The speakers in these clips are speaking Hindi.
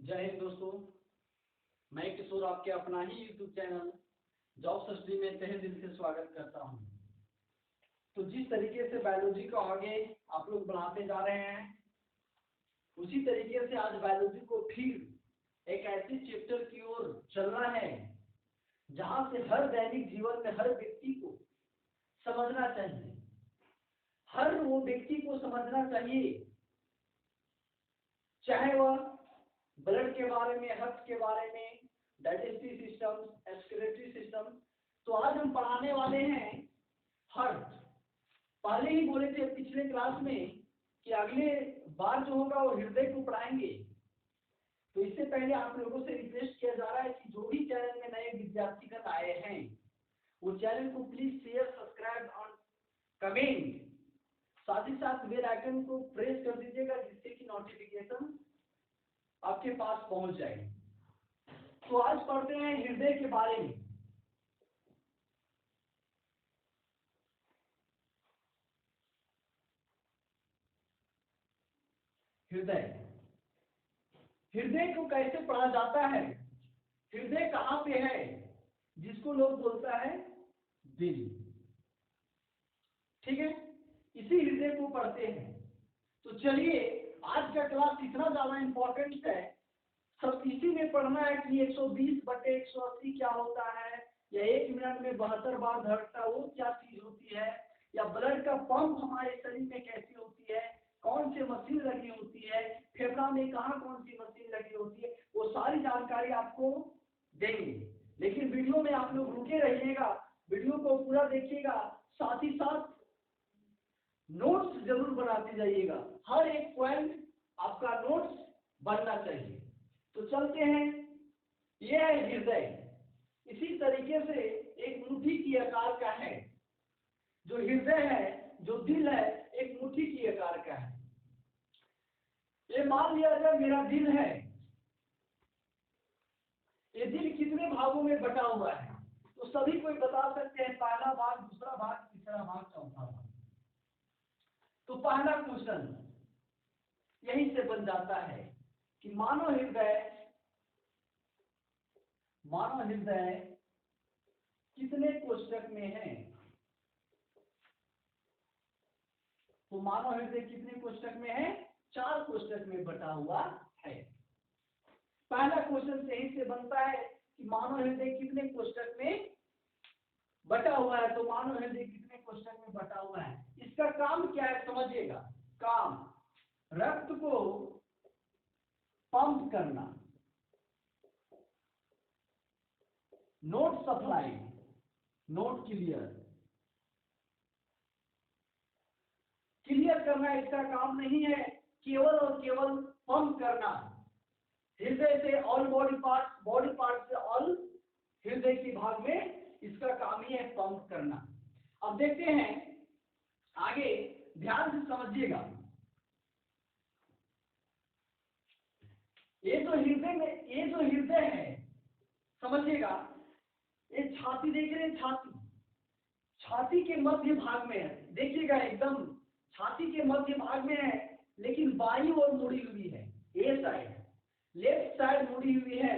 जय हिंद दोस्तों, मैं किशोर आपके अपना ही यूट्यूब चैनल जॉब स्टडी में तहे दिल से स्वागत करता हूं। तो जिस तरीके से बायोलॉजी को आगे आप लोग बढ़ाते जा रहे हैं, उसी तरीके से आज बायोलॉजी को फिर एक ऐसे चैप्टर की ओर चलना है जहां से हर दैनिक जीवन में हर व्यक्ति को समझना चाहिए, हर वो व्यक्ति को समझना चाहिए, चाहे वह ब्लड के बारे में, हार्ट के बारे में, डाइजेस्टिव सिस्टम, एक्सक्रीटरी सिस्टम। तो आज हम पढ़ाने वाले हैं हार्ट। पहले ही बोले थे पिछले क्लास में कि अगले बार जो होगा वो हृदय को पढ़ाएंगे। तो इससे पहले आप लोगों से रिक्वेस्ट किया जा रहा है कि जो भी चैनल में नए विद्यार्थीगण आए हैं वो चैनल को प्लीज शेयर, सब्सक्राइब और कमेंट, साथ ही साथ बेल आइकन को प्रेस कर दीजिएगा जिससे कि नोटिफिकेशन आपके पास पहुंच जाए। तो आज पढ़ते हैं हृदय के बारे में। हृदय, हृदय को कैसे पढ़ा जाता है, हृदय कहां पे है, जिसको लोग बोलता है दिल। ठीक है, इसी हृदय को पढ़ते हैं। तो चलिए, आज का क्लास इतना ज्यादा इंपॉर्टेंट है, सब इसी में पढ़ना है कि 120/180 क्या होता है, या 1 मिनट में 72 बार धड़कता वो क्या चीज होती है, या ब्लड का पंप हमारे शरीर में कैसी होती है, कौन सी मशीन लगी होती है, फेफड़ा में कहाँ कौन सी मशीन लगी होती है, वो सारी जानकारी आपको देंगे। लेकिन वीडियो में आप लोग रुके रहिएगा, वीडियो को पूरा देखिएगा, साथ ही साथ नोट्स जरूर बनाते जाइएगा। हर एक पॉइंट आपका नोट्स बनना चाहिए। तो चलते हैं, यह है हृदय। इसी तरीके से एक मुट्ठी की आकार का है जो हृदय है, जो दिल है एक मुट्ठी की आकार का है। ये मान लिया जाए मेरा दिल है, ये दिल कितने भागों में बटा हुआ है, तो सभी कोई बता सकते हैं, पहला भाग, दूसरा भाग, तीसरा भाग, चौथा भाग। तो पहला क्वेश्चन यहीं से बन जाता है कि मानव हृदय कितने कोष्ठक में है। तो मानव हृदय कितने कोष्ठक में है, 4 कोष्ठक में बटा हुआ है। पहला क्वेश्चन यहीं से बनता है कि मानव हृदय कितने कोष्ठक में बटा हुआ है। तो मानव हृदय कितने कोष्ठक में बटा हुआ है, इसका काम क्या है समझिएगा। काम रक्त को पंप करना, नोट सप्लाई, नोट क्लियर करना इसका काम नहीं है, केवल और केवल पंप करना। हृदय से ऑल बॉडी पार्ट से ऑल हृदय के भाग में इसका काम ही है पंप करना। अब देखते हैं आगे, ध्यान से समझिएगा। ये जो हृदय है समझिएगा, ये छाती देख रहे हैं, छाती के मध्य भाग में है। देखिएगा एकदम छाती के मध्य भाग में है, लेकिन बाईं ओर मुड़ी हुई है। ए साइड, लेफ्ट साइड मुड़ी हुई है।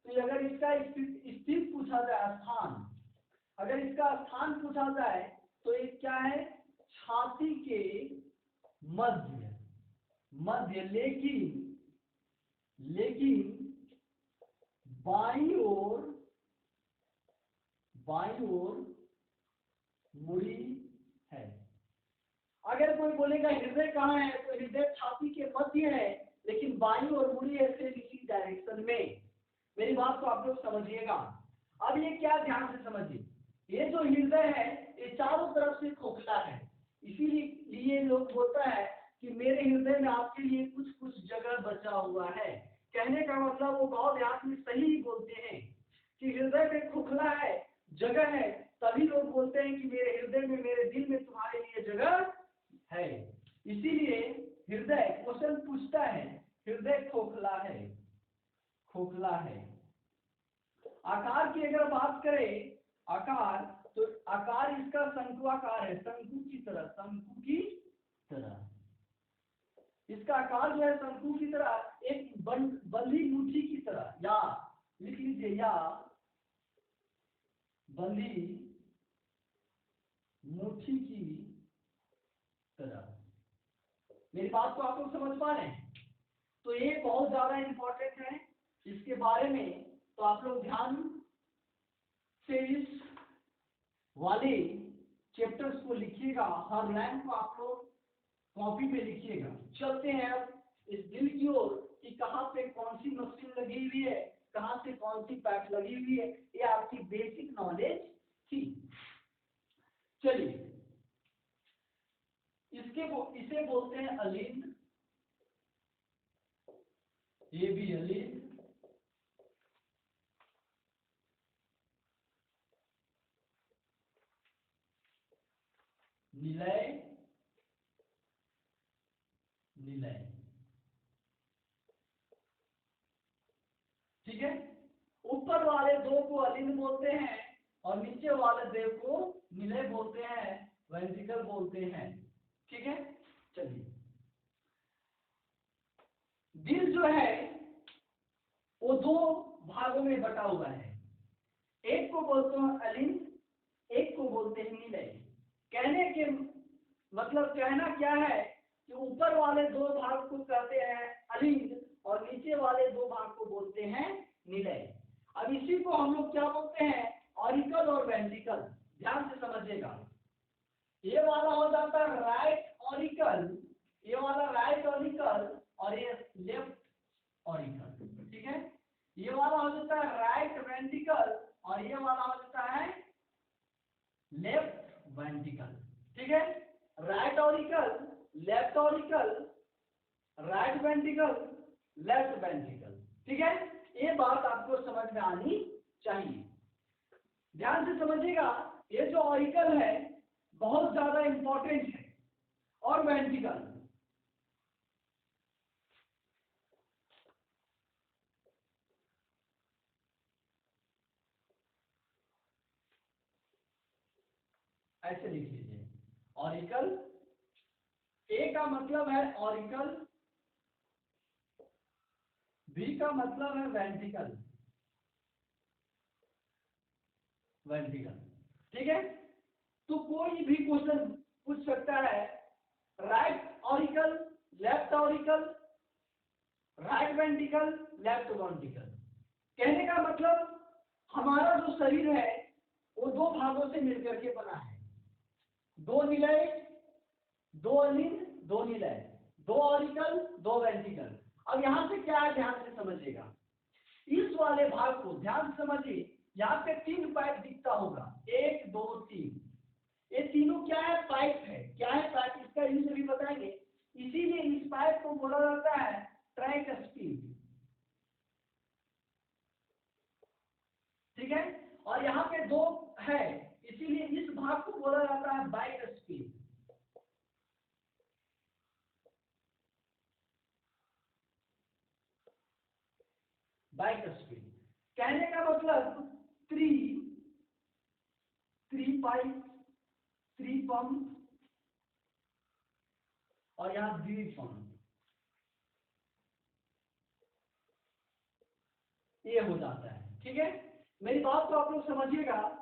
तो अगर इसका स्थिति पूछा जाए, स्थान, अगर इसका स्थान पूछा जाए तो ये क्या है, छाती के मध्य, लेकिन बाईं ओर मुड़ी है। अगर कोई बोलेगा हृदय कहाँ है, तो हृदय छाती के मध्य है, लेकिन बाईं ओर मुड़ी है, सेम इसी डायरेक्शन में। मेरी बात को आप लोग समझिएगा। अब ये क्या, ध्यान से समझिए, ये जो हृदय है ये चारों तरफ से खोखला है। इसीलिए लोग बोलता है कि मेरे हृदय में आपके लिए कुछ जगह बचा हुआ है। कहने का मतलब वो गाँव देहात में सही ही बोलते हैं कि हृदय में खोखला है, जगह है, तभी लोग बोलते हैं कि मेरे हृदय में, मेरे दिल में तुम्हारे लिए जगह है। इसीलिए हृदय, क्वेश्चन पूछता है हृदय खोखला है। आकार की अगर बात करें, आकार, तो आकार इसका शंकुआकार है, शंकु की तरह। इसका आकार जो है शंकु की तरह, एक बंधी मुट्ठी की तरह, या लिख लीजिए, या बंधी मुट्ठी की तरह। मेरी बात को आप लोग समझ पा रहे हैं? तो ये बहुत ज्यादा इंपॉर्टेंट है, इसके बारे में तो आप लोग ध्यान से इस वाले चैप्टर्स को लिखिएगा, हर लाइन को आप लोग कॉपी पे लिखिएगा। चलते हैं अब इस दिल की ओर कि कहाँ पे कौन सी मशीन लगी हुई है, कहाँ से कौन सी पैच लगी हुई है, ये आपकी बेसिक नॉलेज थी। चलिए, इसे बोलते हैं अलिंद, ये भी अलिंद, निलय, निलय, ठीक है। ऊपर वाले दो को अलिंद बोलते हैं और नीचे वाले देव को निलय बोलते हैं, वेंट्रिकल बोलते हैं, ठीक है। चलिए, दिल जो है वो दो भागों में बटा हुआ है, एक को बोलते हैं अलिंद, एक को बोलते हैं निलय। कहने के मतलब कहना क्या है कि ऊपर वाले दो भाग को कहते हैं अलिंद और नीचे वाले दो भाग को बोलते हैं निलय। अब इसी को हम लोग क्या बोलते हैं, ऑरिकल और वेंट्रिकल। ध्यान से समझिएगा, ये वाला हो जाता है राइट ऑरिकल, ये वाला राइट ऑरिकल और ये लेफ्ट ऑरिकल, ठीक है। ये वाला हो जाता है राइट वेंट्रिकल और ये वाला हो जाता है लेफ्ट वेंट्रिकल, ठीक है। Right auricle, left auricle, right ventricle, left ventricle, ठीक है। ये बात आपको समझ में आनी चाहिए, ध्यान से समझिएगा। ये जो ऑरिकल है बहुत ज्यादा इंपॉर्टेंट है, और वेंट्रिकल ऐसे लिख लीजिए, ऑरिकल, ए का मतलब है ऑरिकल, बी का मतलब है वेंट्रिकल, वेंट्रिकल, ठीक है। तो कोई भी क्वेश्चन पूछ सकता है, right auricle, left auricle, right ventricle, left ventricle. कहने का मतलब हमारा जो शरीर है वो दो भागों से मिलकर के बना है, दो निलय, दो अलिंद, दो निलय, दो ऑरिकल, दो वेंट्रिकल। अब यहां से क्या है, ध्यान से समझिएगा, इस वाले भाग को ध्यान से समझिए। यहाँ पे तीन पाइप दिखता होगा, एक दो तीन, ये तीनों क्या है, पाइप है। क्या है पाइप, इसका यूज भी बताएंगे। इसीलिए इस पाइप को बोला जाता है ट्रैक स्पीड, ठीक है। और यहाँ पे दो है, इसीलिए इस भाग को बोला जाता है बाइक स्पीड, बाइक स्पीड। कहने का मतलब three, three pipe, three pump और यहाँ द्विपंप, ये हो जाता है, ठीक है। मेरी बात को आप लोग समझिएगा,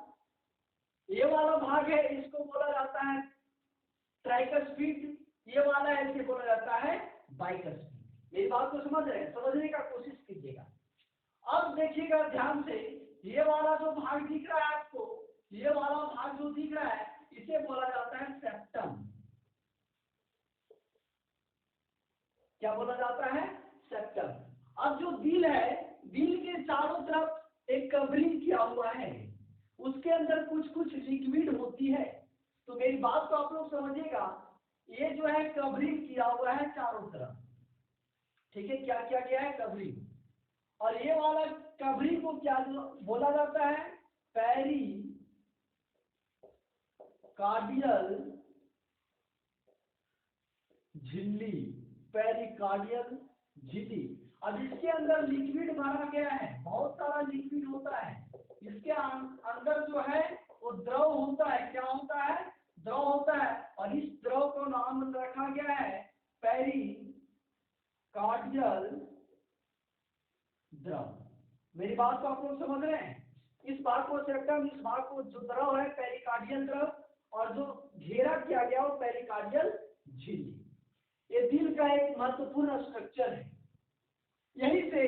ये वाला भाग है इसको बोला जाता है ट्राइक स्पीड, ये वाला है इसे बोला जाता है बाइक स्पीड। मेरी बात को समझ रहे हैं, समझने का कोशिश कीजिएगा। अब देखिएगा ध्यान से, ये वाला जो भाग दिख रहा है आपको, ये वाला भाग जो दिख रहा है इसे बोला जाता है सेप्टम। क्या बोला जाता है, सेप्टम। अब जो दिल है, दिल के चारों तरफ एक कवरिंग किया हुआ है, उसके अंदर कुछ कुछ लिक्विड होती है। तो मेरी बात को आप लोग समझिएगा, ये जो है कवरिंग किया हुआ है चारों तरफ, ठीक है। क्या क्या गया है, कवरिंग। और ये वाला कवरिंग को क्या बोला जाता है, पेरी कार्डियल झिल्ली, पेरिकार्डियल झिल्ली। अब इसके अंदर लिक्विड भरा गया है, बहुत सारा लिक्विड होता है। इसके अंदर जो है वो द्रव होता है, क्या होता है, द्रव होता है। और इस द्रव को नाम रखा गया है पेरी द्रव। मेरी बात को आप लोग समझ रहे हैं? इस भाग को सेप्टम, इस भाग को जो द्रव है पेरिकार्डियल द्रव, और जो घेरा किया गया वो पेरिकार्डियल झिल्ली। ये दिल का एक महत्वपूर्ण स्ट्रक्चर है। यही से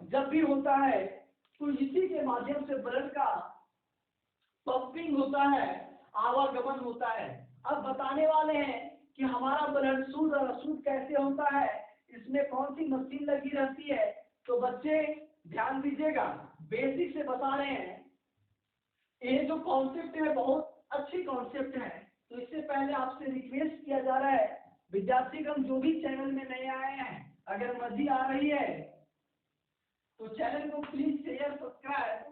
जब भी होता है तो इसी के माध्यम से ब्लड का पंपिंग होता है, आवागमन होता है। अब बताने वाले हैं कि हमारा ब्लड शुद्ध और अशुद्ध कैसे होता है, इसमें कौन सी मशीन लगी रहती है। तो बच्चे ध्यान दीजिएगा, बेसिक से बता रहे हैं। ये जो कॉन्सेप्ट है बहुत अच्छी कॉन्सेप्ट है। तो इससे पहले आपसे रिक्वेस्ट किया जा रहा है विद्यार्थीगण, जो भी चैनल में नए आए हैं, अगर मर्जी आ रही है तो चैनल को प्लीज शेयर, सब्सक्राइब,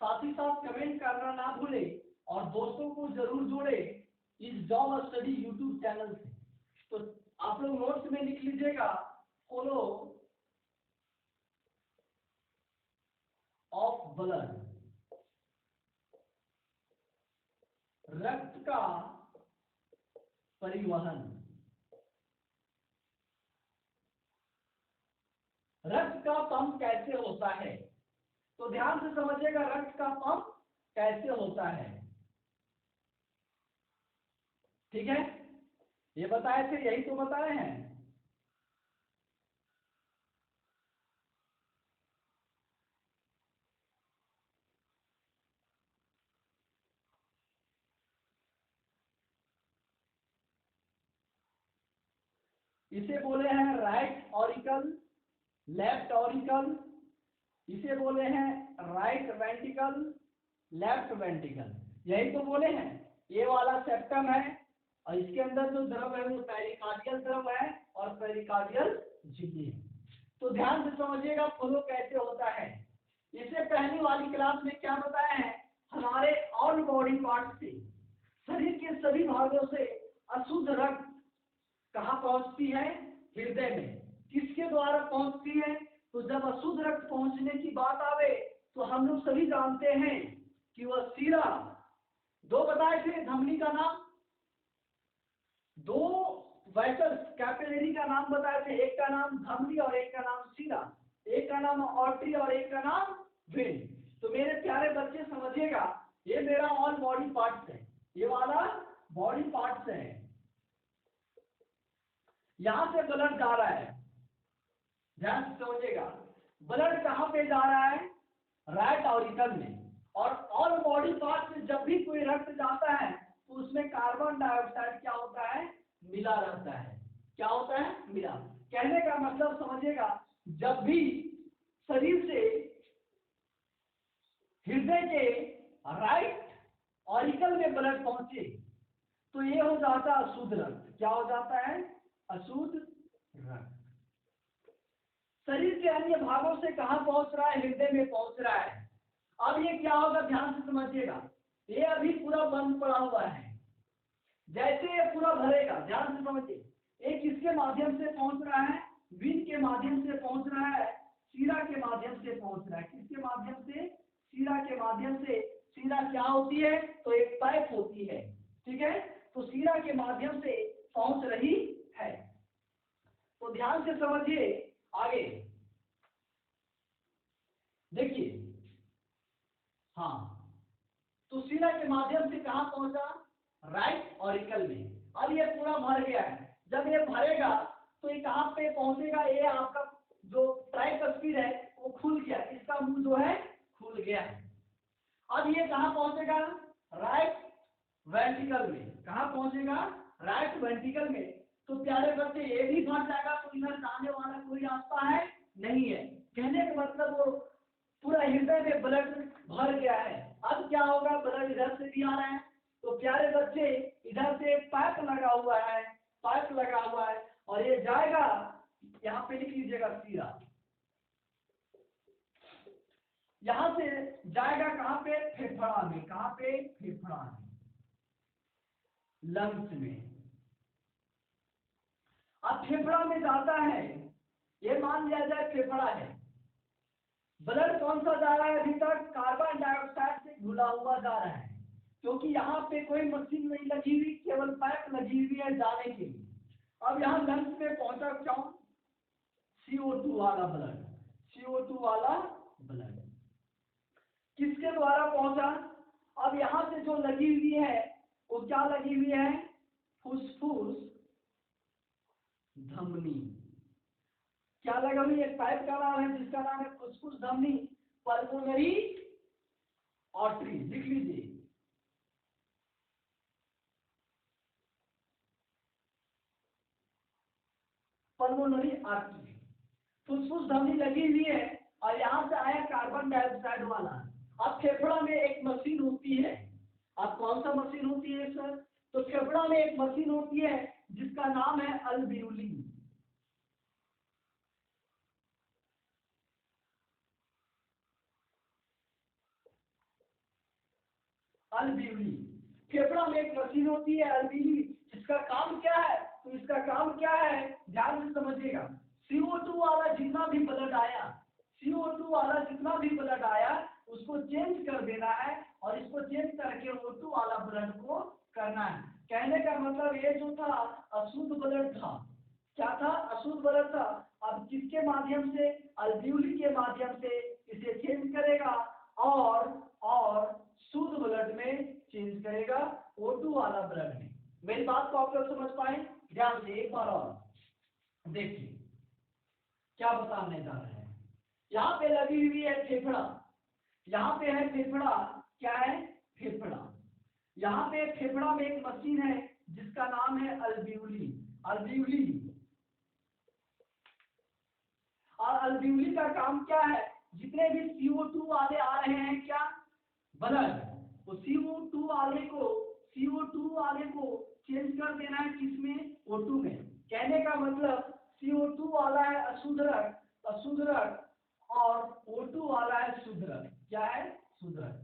साथ ही साथ कमेंट करना ना भूले, और दोस्तों को जरूर जोड़े इस जॉब स्टडी यूट्यूब चैनल से। तो आप लोग नोट्स में लिख लीजिएगा, फॉलो ऑफ ब्लड, रक्त का परिवहन। रक्त का पंप कैसे होता है, तो ध्यान से समझिएगा, रक्त का पंप कैसे होता है। ठीक है, ये बताए थे, यही तो बताए हैं। इसे बोले हैं राइट ऑरिकल, लेफ्ट ऑरिकल, इसे बोले हैं राइट वेंट्रिकल, लेफ्ट वेंट्रिकल, यही तो बोले हैं। ये वाला सेप्टम है, और इसके अंदर जो द्रव है वो पेरिकार्डियल द्रव है और पेरिकार्डियल झिल्ली है। तो ध्यान से समझिएगा फ्लो कैसे होता है। इससे पहली वाली क्लास में क्या बताया है, हमारे ऑल बॉडी पार्ट से, शरीर के सभी भागों से अशुद्ध रक्त कहाँ पहुंचती है, हृदय में। किसके द्वारा पहुंचती है, तो जब अशुद्ध रक्त पहुंचने की बात आवे तो हम लोग सभी जानते हैं कि वह सीरा, दो बताए थे धमनी का नाम, दो वेसल्स कैपिलरी का नाम बताए थे, एक का नाम धमनी और एक का नाम सीरा, एक का नाम आर्टरी और एक का नाम वेन। तो मेरे प्यारे बच्चे समझिएगा, ये मेरा ऑल बॉडी पार्ट्स है, ये वाला बॉडी पार्ट्स है। यहां से ब्लड जा रहा है, ध्यान से समझिएगा, ब्लड कहां पे जा रहा है, राइट ऑरिकल में। और ऑल बॉडी पार्ट से जब भी कोई रक्त जाता है तो उसमें कार्बन डाइऑक्साइड क्या होता है, मिला रहता है। क्या होता है, मिला। कहने का मतलब समझिएगा, जब भी शरीर से हृदय के राइट ऑरिकल में ब्लड पहुंचे तो ये हो जाता है अशुद्ध रक्त। क्या हो जाता है, अशुद्ध रक्त। शरीर के अन्य भागों से कहां पहुंच रहा है, हृदय में पहुंच रहा है। अब ये क्या होगा, ध्यान से समझिएगा, ये अभी पूरा बंद पड़ा हुआ है। जैसे ये पूरा भरेगा, ध्यान से समझिए, ये किसके माध्यम से पहुंच रहा है, वेन के माध्यम से पहुंच रहा है, सीरा के माध्यम से पहुंच रहा है। किसके माध्यम से, सीरा के माध्यम से। सीरा क्या होती है, तो एक पाइप होती है, ठीक है। तो सीरा के माध्यम से पहुंच रही है। तो ध्यान से समझिए, आगे देखिए, हाँ, तो सीरा के माध्यम से कहां पहुंचा, राइट ऑरिकल में। अब ये पूरा भर गया है, जब ये भरेगा तो ये कहां पे पहुंचेगा, ये आपका जो ट्राइकस्पिड है वो खुल गया, इसका मुंह जो है खुल गया है। अब ये कहां पहुंचेगा, राइट वेंट्रिकल में। कहां पहुंचेगा, राइट वेंट्रिकल में। तो प्यारे बच्चे ये भी भर जाएगा तो इधर जाने वाला कोई रास्ता है नहीं है। कहने का मतलब वो पूरा हृदय में ब्लड भर गया है। अब क्या होगा, ब्लड इधर से भी आ रहा है। तो प्यारे बच्चे, इधर से एक पाइप लगा हुआ है, पाइप लगा हुआ है, और ये जाएगा, यहाँ पे लिख लीजिएगा सीरा, यहां से जाएगा कहां पे, फेफड़ा में। कहां पे, फेफड़ा में, लंग्स में। अब फेफड़ा में जाता है, ये मान लिया जाए फेफड़ा है, ब्लड कौन सा जा रहा है, अभी तक कार्बन डाइऑक्साइड से घुला हुआ जा रहा है, क्योंकि यहाँ पे कोई मशीन नहीं लगी हुई, केवल पाइप लगी हुई है जाने के लिए। अब यहाँ लंग्स में पहुंचा कौन, CO2 वाला ब्लड। CO2 वाला ब्लड किसके द्वारा पहुंचा? अब यहां से जो लगी हुई है वो क्या लगी हुई है? फुसफुस धमनी। क्या लगा हुई? एक पाइप का नाम है जिसका नाम है फुसफुस धमनी, पल्मोनरी आर्टरी। लिख लीजिए, पल्मोनरी आर्टरी, फुसफुस धमनी लगी हुई है। और यहां से आया कार्बन डाइऑक्साइड वाला। अब फेफड़ा में एक मशीन होती है। अब कौन सा मशीन होती है सर? तो फेफड़ा में एक मशीन होती है जिसका नाम है अल्वियोली। अल्वियोली, फेफड़ा में एक मशीन होती है अल्वियोली। इसका काम क्या है? तो इसका काम क्या है, ध्यान से समझिएगा। CO2 वाला जितना भी ब्लड आया, CO2 वाला जितना भी ब्लड आया उसको चेंज कर देना है और इसको चेंज करके O2 वाला ब्लड को करना है। कहने का मतलब ये जो था अशुद्ध ब्लड था। क्या था? अशुद्ध ब्लड था। अब किसके माध्यम से? अल्वियोली के माध्यम से इसे चेंज करेगा और शुद्ध ब्लड में चेंज करेगा, O2 वाला ब्लड में। मेरी बात को आप लोग समझ पाए? ध्यान से एक बार और देखिए क्या बताने जा रहे हैं। यहाँ पे लगी हुई है फेफड़ा, यहाँ पे है फेफड़ा। क्या है? फेफड़ा। यहाँ पे फेफड़ा में एक मशीन है जिसका नाम है अल्वियोली। अल्वियोली, और अल्वियोली का काम क्या है? जितने भी CO2 वाले आ रहे हैं क्या ब्लड, तो CO2 वाले को चेंज कर देना है किसमें? O2 में। कहने का मतलब CO2 वाला है अशुद्ध रक्त और O2 वाला है शुद्ध रक्त। क्या है? शुद्ध रक्त।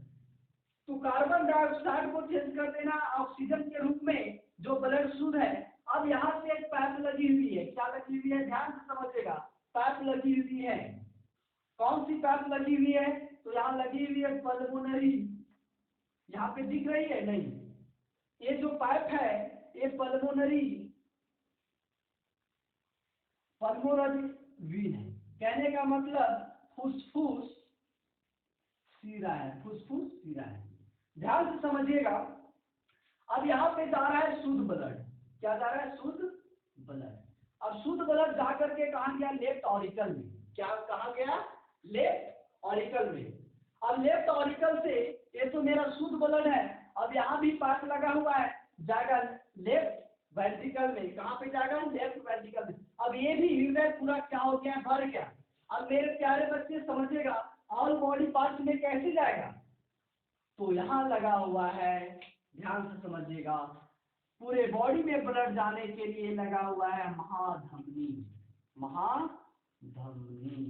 तो कार्बन डाइऑक्साइड को चेंज कर देना ऑक्सीजन के रूप में जो ब्लड शुद्ध है। अब यहाँ से एक पाइप लगी हुई है। क्या लगी हुई है? ध्यान से समझिएगा, पाइप लगी हुई है। कौन सी पाइप लगी हुई है? तो यहाँ लगी हुई है पल्मोनरी। यहाँ पे दिख रही है? नहीं, ये जो पाइप है ये पल्मोनरी वीन है। कहने का मतलब फुसफुस सीरा है, फुसफुस सीरा है। ध्यान से समझिएगा। अब यहाँ पे जा रहा है शुद्ध ब्लड। क्या जा रहा है? शुद्ध ब्लड। अब शुद्ध ब्लड जा करके कहा गया? लेफ्ट ऑरिकल में। क्या कहा गया? लेफ्ट ऑरिकल में। अब लेफ्ट ऑरिकल से ये तो मेरा शुद्ध ब्लड है, अब यहाँ भी पाइप लगा हुआ है, जाएगा लेफ्ट वेंट्रिकल में। कहाँ पे जाएगा? लेफ्ट वेंट्रिकल में। अब ये भी हृदय पूरा क्या हो गया? भर गया। अब मेरे प्यारे बच्चे समझिएगा, ऑल बॉडी पार्ट्स में कैसे जाएगा? तो यहाँ लगा हुआ है, ध्यान से समझिएगा, पूरे बॉडी में ब्लड जाने के लिए लगा हुआ है महाधमनी। महाधमनी,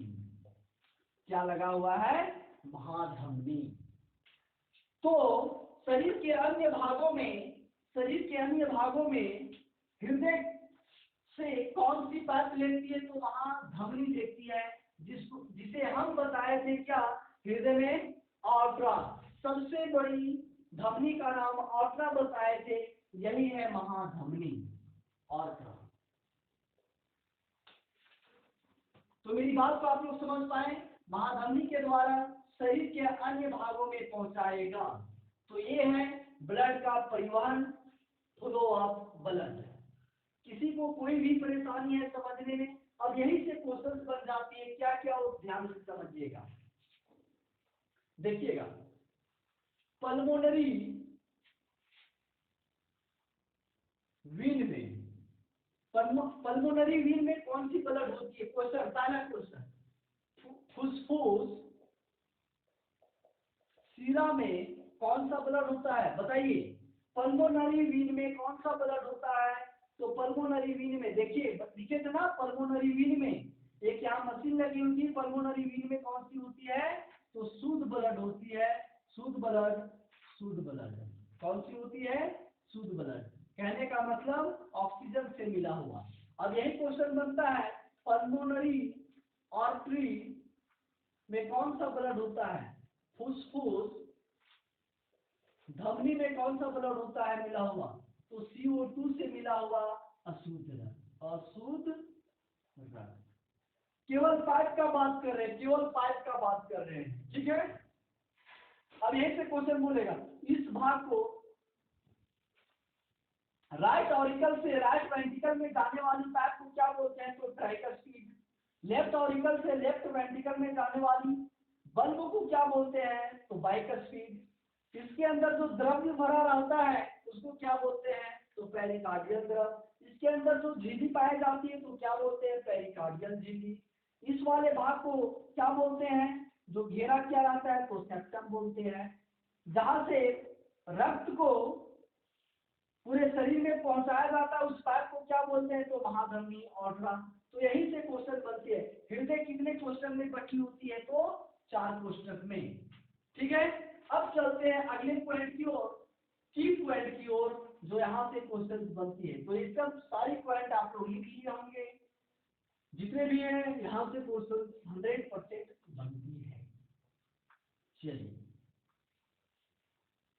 क्या लगा हुआ है? महाधमनी। तो शरीर के अन्य भागों में हृदय से कौन सी पाइप लेती है? तो वहां धमनी देखती है, जिसे हम बताए थे क्या? हृदय में ऑर्ट्रा, सबसे बड़ी धमनी का नाम ऑर्ट्रा बताए थे, यही है महाधमनी, ऑर्ट्रा। तो मेरी बात को आप लोग समझ पाए? महाधमनी के द्वारा शरीर के अन्य भागों में पहुंचाएगा। तो ये है ब्लड का परिवहन, फ्लो ऑफ ब्लड। किसी को कोई भी परेशानी है समझने में? अब यही से क्वेश्चन बन जाती है, क्या क्या वो ध्यान से समझिएगा। देखिएगा, पल्मोनरी वीन में, पल्मोनरी वीन में कौन सी ब्लड होती है? क्वेश्चन, पहला क्वेश्चन, फुसफुस सीरा में कौन सा ब्लड होता है? बताइए, पल्मोनरी वीन में कौन सा ब्लड होता है? तो पल्मोनरी वीन में देखिए, लिखे थे ना, पल्मोनरी वीन में एक यहाँ मशीन लगी होती है। पल्मोनरी वीन में कौन सी होती है? तो शुद्ध ब्लड होती है। शुद्ध ब्लड कौन सी होती है? शुद्ध ब्लड। कहने का मतलब ऑक्सीजन से मिला हुआ। अब यही क्वेश्चन बनता है, पल्मोनरी आर्टरी में कौन सा ब्लड होता है? फुसफुस धमनी में कौन सा ब्लड होता है मिला हुआ? तो CO2 से मिला हुआ अशुद्ध रक्त, अशुद्ध रक्त। केवल पाइप का बात कर रहे हैं, केवल पाइप का बात कर रहे हैं, ठीक है। अब यहीं से क्वेश्चन बोलेगा, इस भाग को राइट ऑरिकल से राइट वेंट्रिकल में जाने वाली पाइप को क्या बोलते हैं, तो ट्राइकस्पीड। लेफ्ट ऑरिकल से लेफ्ट वेंट्रिकल में जाने वाली बल्ब को क्या बोलते हैं, तो बाइकस्पीड। इसके अंदर जो द्रव्य भरा रहता है उसको क्या बोलते हैं, तो पेरिकार्डियल द्रव। इसके अंदर जो झिल्ली पाई जाती है तो क्या बोलते हैं, पेरिकार्डियल झिल्ली। इस वाले भाग को क्या बोलते हैं, जो घेरा किया रहता है तो सेप्टम बोलते हैं। जहां से रक्त को पूरे शरीर में पहुंचाया जाता है उस पाइप को क्या बोलते हैं, तो महाधमनी ऑर्डरा। तो यहीं से क्वेश्चन बनती है। हृदय कितने क्वेश्चन में बटी होती है, तो 4 कोष्टक में, ठीक है। अब चलते हैं अगले पॉइंट की ओर, की पॉइंट की ओर, जो यहाँ से क्वेश्चन बनती है। तो ये सब सारी पॉइंट आप लोग लिख लिए होंगे, जितने भी हैं यहाँ से क्वेश्चन 100% बनती है। चलिए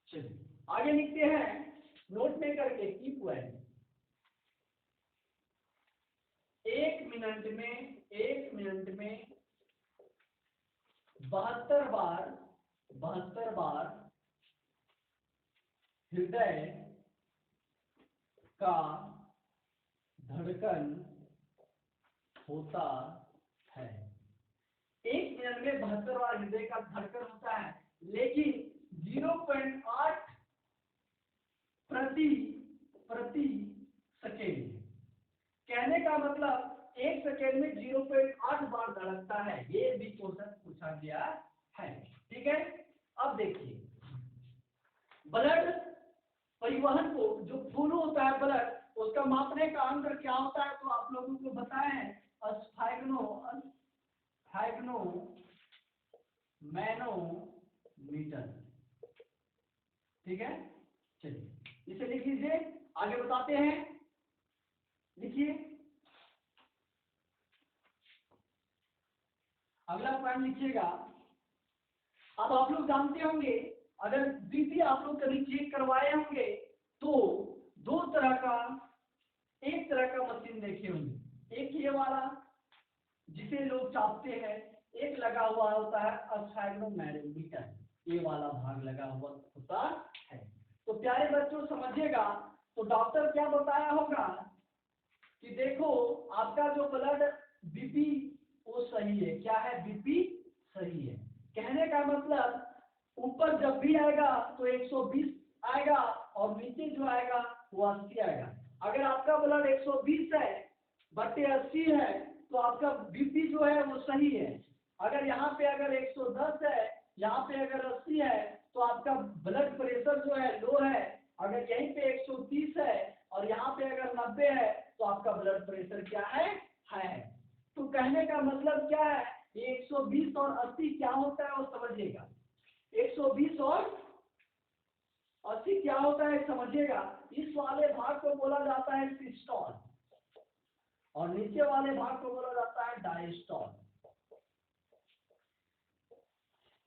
चलिए आगे लिखते हैं नोट में करके की पॉइंट। 1 मिनट में 72 बार हृदय का धड़कन होता है। 1 मिनट में 72 बार हृदय का धड़कन होता है, लेकिन 0.8 प्रति सेकेंड। कहने का मतलब 1 सेकेंड में 0.8 बार धड़कता है। ये भी क्वेश्चन पूछा गया है, ठीक है। अब देखिए, ब्लड परिवहन को जो फ्लो होता है ब्लड, उसका मापने का अंक क्या होता है, तो आप लोगों को बताएं, मैनोमीटर, ठीक है। चलिए इसे लिख लीजिए, आगे बताते हैं। लिखिए अगला पॉइंट लिखिएगा। अब आप लोग जानते होंगे, अगर बीपी आप लोग कभी चेक करवाए होंगे तो दो तरह का, एक तरह का मशीन देखे होंगे, एक ये वाला जिसे लोग चापते हैं, एक लगा हुआ होता है ऑप्थेल्मोमीटर, ये वाला भाग लगा हुआ होता है। तो प्यारे बच्चों समझिएगा, तो डॉक्टर क्या बताया होगा कि देखो आपका जो ब्लड बीपी वो सही है, क्या है, बीपी सही है। कहने का मतलब ऊपर जब भी आएगा तो 120 आएगा और नीचे जो आएगा वो 80 आएगा। अगर आपका ब्लड 120 है बटे 80 है तो आपका बीपी जो है वो सही है। अगर यहाँ पे अगर 110 है, यहाँ पे अगर 80 है तो आपका ब्लड प्रेशर जो है लो है। अगर यहीं पे 130 है और यहाँ पे अगर 90 है तो आपका ब्लड प्रेशर क्या है। तो कहने का मतलब क्या है, ये 120 और 80 क्या होता है वो समझिएगा। 120 और 80 क्या होता है समझिएगा। इस वाले भाग को बोला जाता है सिस्टोल और नीचे वाले भाग को बोला जाता है डायस्टोल।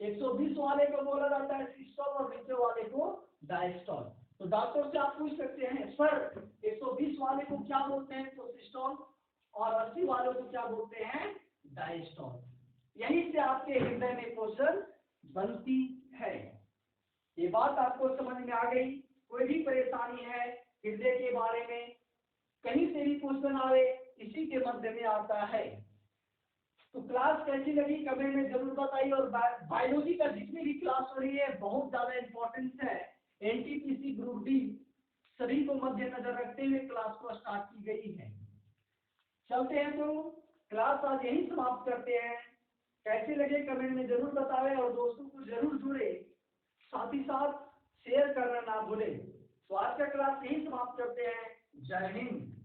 120 वाले को बोला जाता है सिस्टोल और नीचे वाले को डायस्टोल। तो डॉक्टर से आप पूछ सकते हैं, सर 120 वाले को क्या बोलते हैं, तो सिस्टोल, और 80 वालों को क्या बोलते हैं, डायस्टोल। यहीं से आपके हृदय में क्वेश्चन बनती है। ये बात आपको समझ में आ गई। कोई भी परेशानी है हृदय के बारे में, कहीं से भी क्वेश्चन आवे, इसी के मध्य में आता है। तो क्लास कैसी लगी कमेंट में जरूर बताइए। और बायोलॉजी का जितनी भी क्लास हो रही है बहुत ज्यादा इंपॉर्टेंस है। एनटीपीसी ग्रुप डी सभी को मद्देनजर रखते हुए क्लास को स्टार्ट की गई है। चलते हैं तो क्लास आज यही समाप्त करते हैं। कैसे लगे कमेंट में जरूर बताएं और दोस्तों को जरूर जुड़े, साथ ही साथ शेयर करना ना भूलें। तो आज का क्लास यही समाप्त करते हैं। जय हिंद।